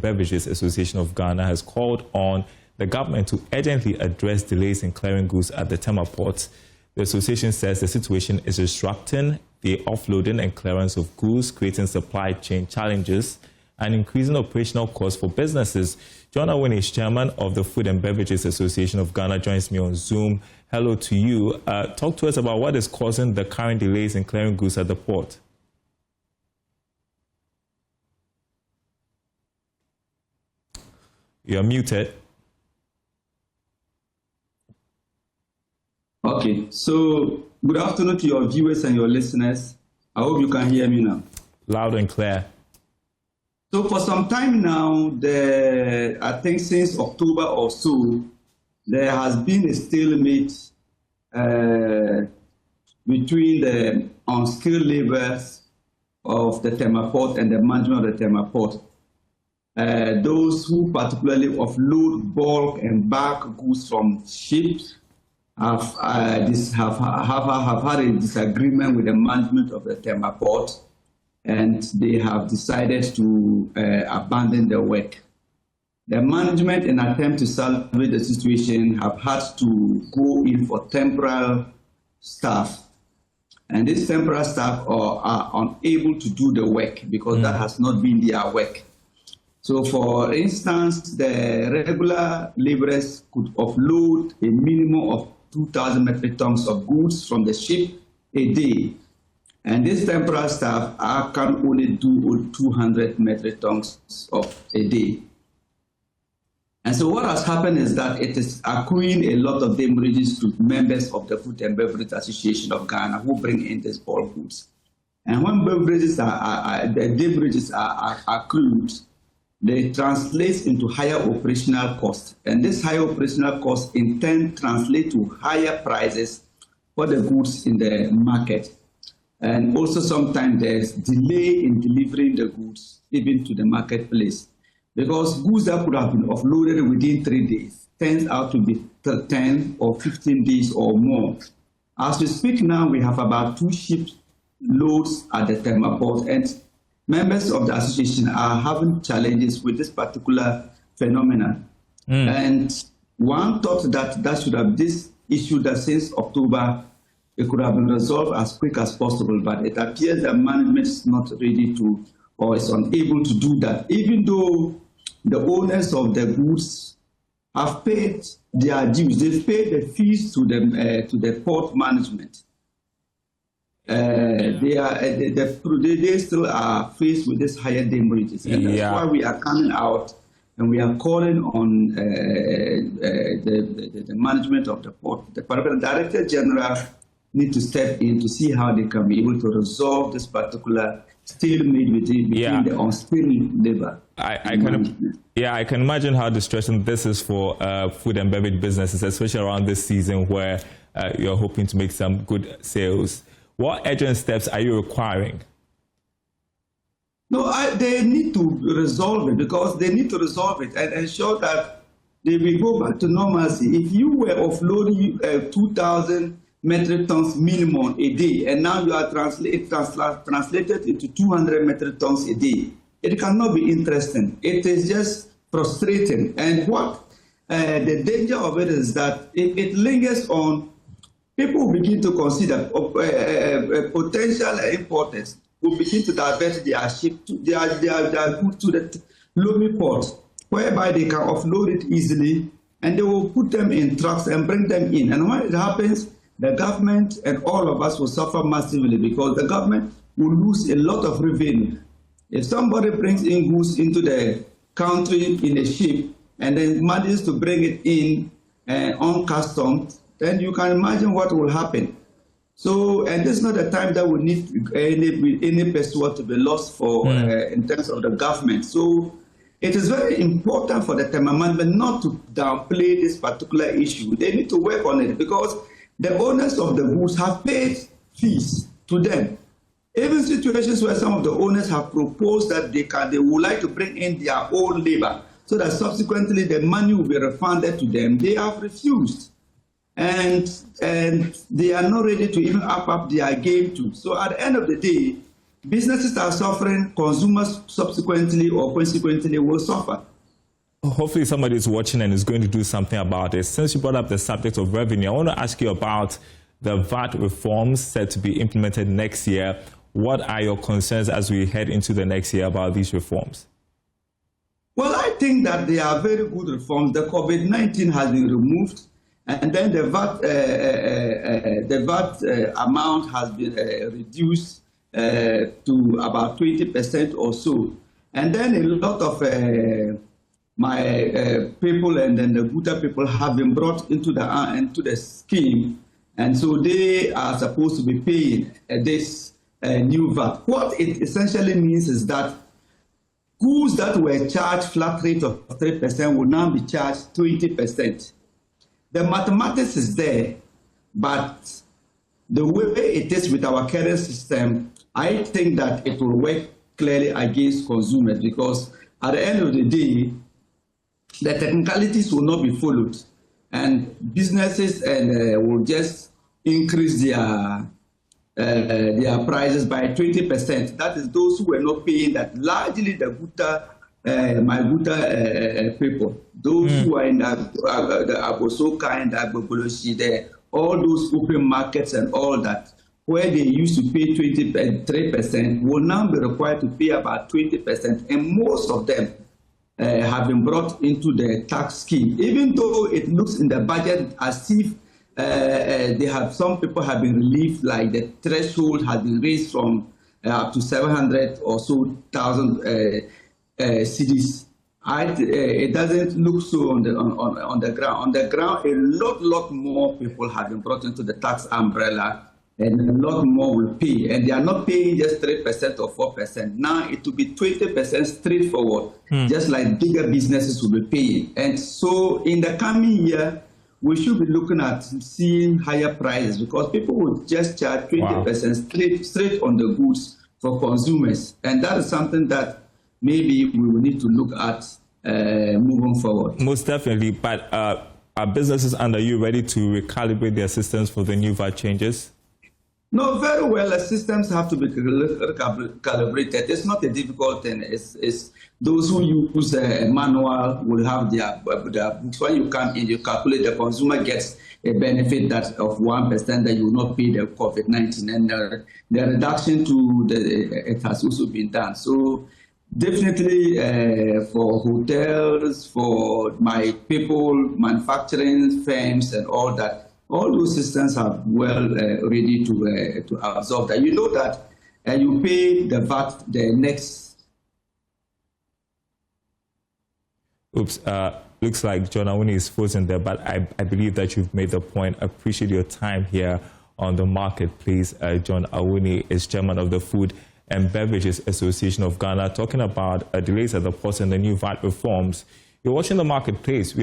Beverages Association of Ghana has called on the government to urgently address delays in clearing goods at the Tema port. The association says the situation is disrupting the offloading and clearance of goods, creating supply chain challenges and increasing operational costs for businesses. John Owen is chairman of the Food and Beverages Association of Ghana, joins me on Zoom. Hello to you. Talk to us about what is causing the current delays in clearing goods at the port. You're muted. Okay, so good afternoon to your viewers and your listeners. I hope you can hear me now. Loud and clear. So for some time now, I think since October or so, there has been a stalemate between the unskilled laborers of the Tema port and the management of the Tema port. Those who particularly offload bulk and bulk goods from ships have had a disagreement with the management of the Tema port, and they have decided to abandon the work. The management, in an attempt to salvage the situation, have had to go in for temporary staff. And these temporary staff are unable to do the work because that has not been their work. So, for instance, the regular laborers could offload a minimum of 2,000 metric tons of goods from the ship a day. And this temporary staff can only do 200 metric tons of a day. And so what has happened is that it is accruing a lot of damages to members of the Food and Beverage Association of Ghana who bring in these bulk goods. And when the damages are accrued, they translate into higher operational costs. And this higher operational costs in turn translate to higher prices for the goods in the market. And also sometimes there's delay in delivering the goods even to the marketplace. Because goods that could have been offloaded within 3 days turns out to be 10 or 15 days or more. As we speak now, we have about 2 ship loads at the Tema port, and members of the association are having challenges with this particular phenomenon. And one thought that this issue that since October, it could have been resolved as quick as possible, but it appears that management is not ready to, or is unable to do that, even though the owners of the goods have paid their dues. They've paid the fees to the port management. They still are faced with this higher damages, and that's why we are coming out and we are calling on the management of the port. The Director General need to step in to see how they can be able to resolve this particular stalemate between the unskilled labor. I can imagine how distressing this is for food and beverage businesses, especially around this season where you're hoping to make some good sales. What urgent steps are you requiring? No, they need to resolve it, because they need to resolve it and ensure that they will go back to normalcy. If you were offloading 2,000 metric tons minimum a day, and now you are translated into 200 metric tons a day, it cannot be interesting. It is just frustrating. And what the danger of it is that if it lingers on, people begin to consider potential importers will begin to divert their ship, their goods to the Lomé port, whereby they can offload it easily, and they will put them in trucks and bring them in. And when it happens, the government and all of us will suffer massively, because the government will lose a lot of revenue. If somebody brings in goods into the country in a ship and then manages to bring it in on customs, then you can imagine what will happen. So, and this is not a time that we need any person to be lost for in terms of the government. So, it is very important for the Tema management not to downplay this particular issue. They need to work on it, because the owners of the goods have paid fees to them. Even situations where some of the owners have proposed that they would like to bring in their own labor, so that subsequently the money will be refunded to them, they have refused. And they are not ready to even up their game too. So at the end of the day, businesses are suffering, consumers subsequently or consequently will suffer. Hopefully somebody is watching and is going to do something about it. Since you brought up the subject of revenue, I want to ask you about the VAT reforms set to be implemented next year. What are your concerns as we head into the next year about these reforms? Well, I think that they are very good reforms. The COVID-19 has been removed, and then the VAT amount has been reduced to about 20% or so. And then a lot of my people and then the Buta people have been brought into the scheme, and so they are supposed to be paying this new VAT. What it essentially means is that goods that were charged flat rate of 3% will now be charged 20%. The mathematics is there, but the way it is with our current system, I think that it will work clearly against consumers, because at the end of the day, the technicalities will not be followed, and businesses will just increase their prices by 20%. That is those who were not paying that, largely the my Buta people, those who are in the Abosoka and the Agbogoloshi there, all those open markets and all that, where they used to pay 23%, will now be required to pay about 20%, and most of them have been brought into the tax scheme, even though it looks in the budget as if some people have been relieved, like the threshold has been raised from up to 700 or so thousand cedis. It doesn't look so on the ground. On the ground, a lot more people have been brought into the tax umbrella, and a lot more will pay. And they are not paying just 3% or 4%. Now it will be 20% straightforward, just like bigger businesses will be paying. And so in the coming year, we should be looking at seeing higher prices, because people will just charge 20% straight on the goods for consumers. And that is something that maybe we will need to look at moving forward. Most definitely. But are businesses under you ready to recalibrate their systems for the new VAT changes? No, very well. The systems have to be calibrated. It's not a difficult thing. It's those who use a manual will have their books. When you come in, you calculate, the consumer gets a benefit that of 1% that you will not pay the COVID-19, and the reduction to it has also been done. So definitely for hotels, for my people, manufacturing firms, and all that. All those systems are well ready to absorb that. You know that you pay the VAT the next. Oops, looks like John Awuni is frozen there, but I believe that you've made the point. I appreciate your time here on the marketplace. John Awuni is chairman of the Food and Beverages Association of Ghana, talking about delays at the ports and the new VAT reforms. You're watching the marketplace.